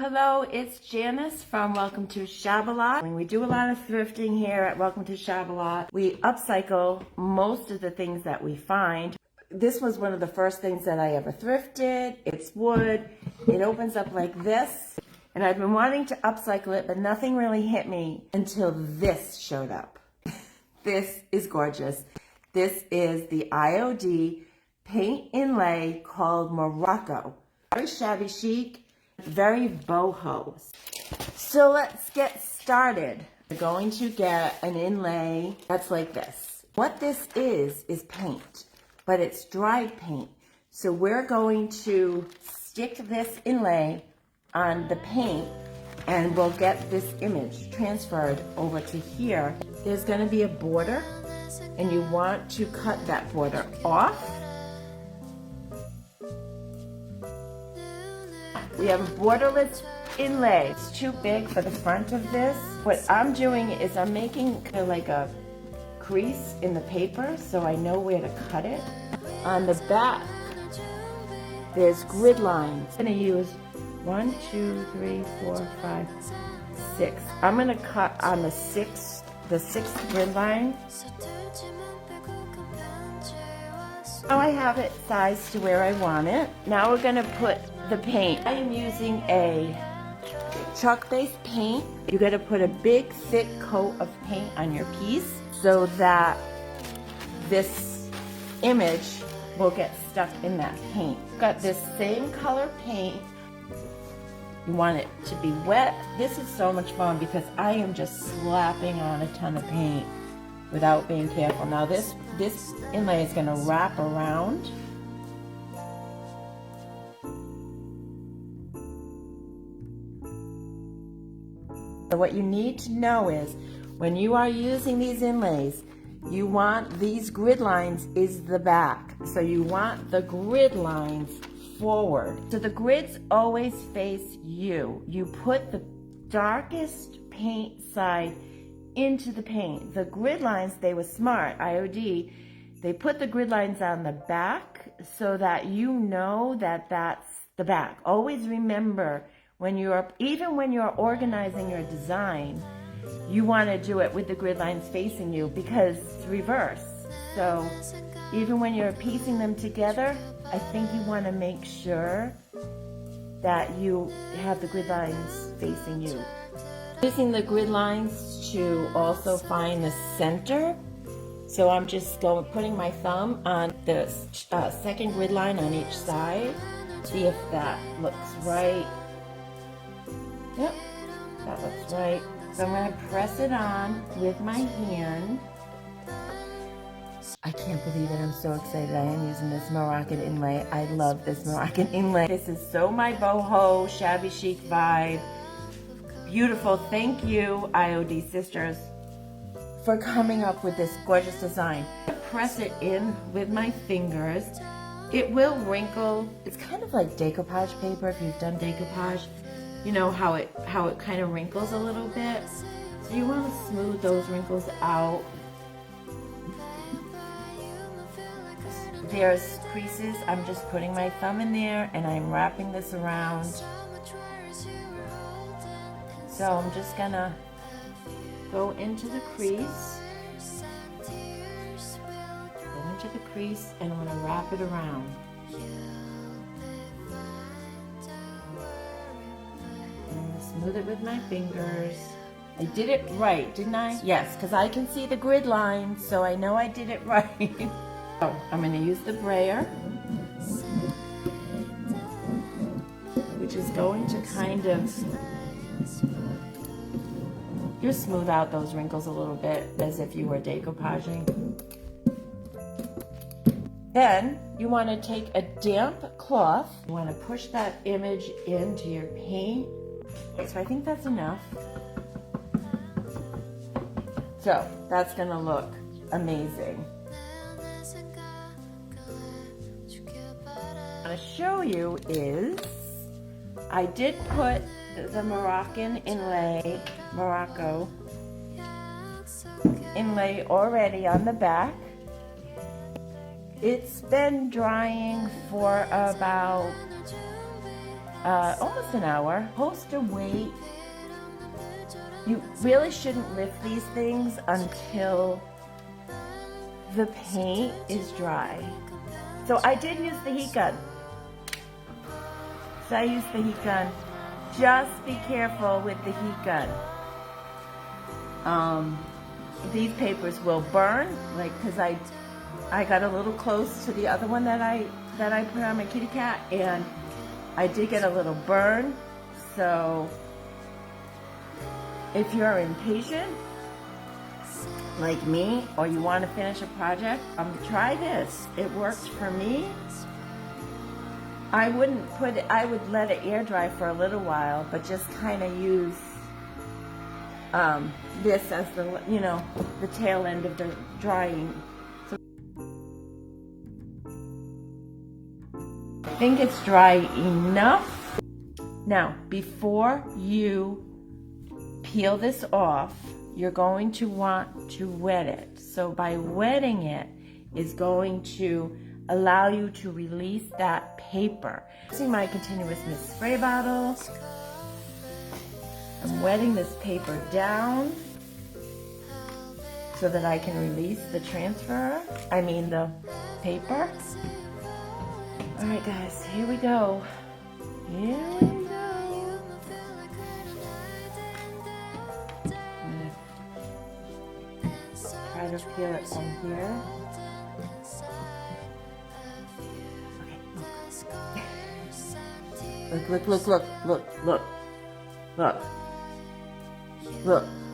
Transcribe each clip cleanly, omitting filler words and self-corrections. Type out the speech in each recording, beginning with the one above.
Hello, it's Janice from Welcome to Shop-A-Lot. We do a lot of thrifting here at Welcome to Shop-A-Lot. We upcycle most of the things that we find. This was one of the first things that I ever thrifted. It's wood. It opens up like this. And I've been wanting to upcycle it, but nothing really hit me until this showed up. This is gorgeous. This is the IOD Paint Inlay called Morocco. Very shabby chic. Very boho. So let's get started. We're going to get an inlay that's like this. What this is paint, but it's dried paint. So we're going to stick this inlay on the paint and we'll get this image transferred over to here. There's going to be a border and you want to cut that border off. We have a borderless inlay. It's too big for the front of this. What I'm doing is I'm making kind of like a crease in the paper so I know where to cut it. On the back, there's grid lines. I'm going to use 1, 2, 3, 4, 5, 6. I'm going to cut on the sixth grid line. Now I have it sized to where I want it. Now we're going to put the paint. I am using a chalk-based paint. You got to put a big thick coat of paint on your piece so that this image will get stuck in that paint. Got this same color paint. You want it to be wet. This is so much fun because I am just slapping on a ton of paint without being careful. Now this inlay is going to wrap around. So what you need to know is when you are using these inlays, you want these grid lines is the back. So you want the grid lines forward. So the grids always face you. You put the darkest paint side into the paint. The grid lines, they were smart, IOD. They put the grid lines on the back so that you know that that's the back. Always remember even when you're organizing your design, you want to do it with the grid lines facing you because it's reverse. So even when you're piecing them together, I think you want to make sure that you have the grid lines facing you. Using the grid lines to also find the center. So I'm just putting my thumb on the second grid line on each side. See if that looks right. Yep, that looks right. So I'm going to press it on with my hand. I can't believe it. I'm so excited. I am using this Moroccan inlay. I love this Moroccan inlay. This is so my boho, shabby chic vibe. Beautiful. Thank you, IOD sisters, for coming up with this gorgeous design. I press it in with my fingers. It will wrinkle. It's kind of like decoupage paper if you've done decoupage. You know how it kind of wrinkles a little bit. So you want to smooth those wrinkles out. There's creases. I'm just putting my thumb in there and I'm wrapping this around. So I'm just gonna go into the crease. Go into the crease and I'm gonna wrap it around. Smooth it with my fingers. I did it right, didn't I? Yes, because I can see the grid lines, so I know I did it right. So I'm going to use the brayer, which is going to kind of just smooth out those wrinkles a little bit as if you were decoupaging. Then you want to take a damp cloth. You want to push that image into your paint. So I think that's enough. So that's going to look amazing. What I want to show you is I did put the Moroccan inlay, Morocco inlay already on the back. It's been drying for about almost an hour. Supposed to wait. You really shouldn't lift these things until the paint is dry. So I did use the heat gun. So I used the heat gun. Just be careful with the heat gun. These papers will burn, like, because I got a little close to the other one that I put on my kitty cat, and I did get a little burn. So if you're impatient like me, or you want to finish a project, try this. It works for me. I wouldn't put it, I would let it air dry for a little while, but just kind of use this as the, you know, the tail end of the drying. So I think it's dry enough. Now, before you peel this off, you're going to want to wet it. So by wetting it is going to allow you to release that paper. Using my continuous mist spray bottle, I'm wetting this paper down so that I can release the the paper. All right, guys, here we go. Here we go. Try to peel it from here. Okay,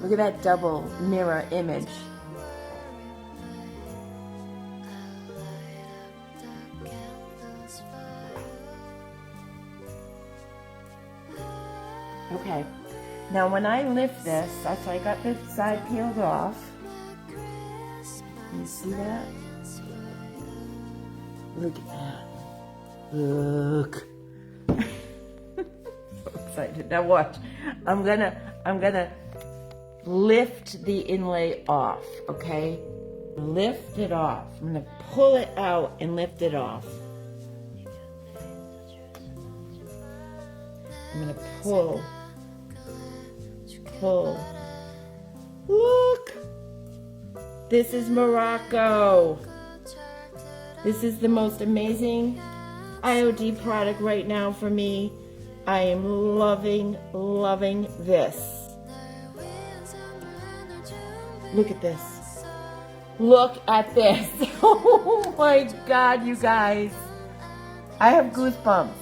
look at that double mirror image. Okay, now when I lift this, so I got this side peeled off. You see that? Look at that. Look. So excited. Now watch. I'm gonna lift the inlay off, okay? Lift it off. I'm gonna pull it out and lift it off. I'm gonna pull. Look! This is Morocco. This is the most amazing IOD product right now for me. I am loving this. Look at this. Look at this. Oh my God, you guys. I have goosebumps.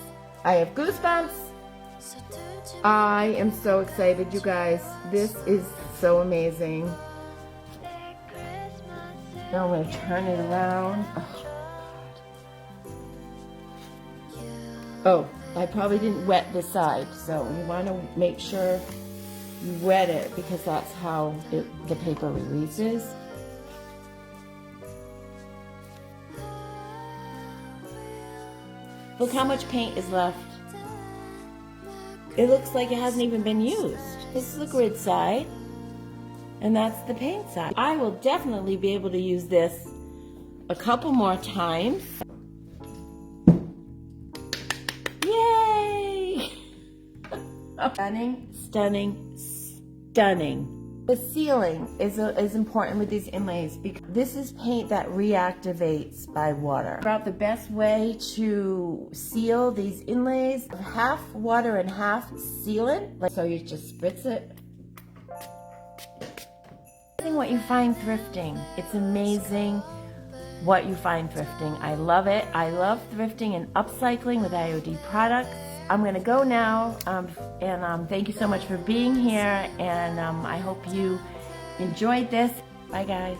I am so excited, you guys. This is so amazing. Now I'm going to turn it around. Oh, I probably didn't wet this side, so you want to make sure you wet it because that's how the paper releases. Look how much paint is left. It looks like it hasn't even been used. This is the grid side, and that's the paint side. I will definitely be able to use this a couple more times. Yay! Stunning, stunning, stunning. The sealing is important with these inlays because this is paint that reactivates by water. About the best way to seal these inlays, half water and half sealant. So you just spritz it. What you find thrifting. It's amazing what you find thrifting. I love it. I love thrifting and upcycling with IOD products. I'm going to go now, and thank you so much for being here, and I hope you enjoyed this. Bye, guys.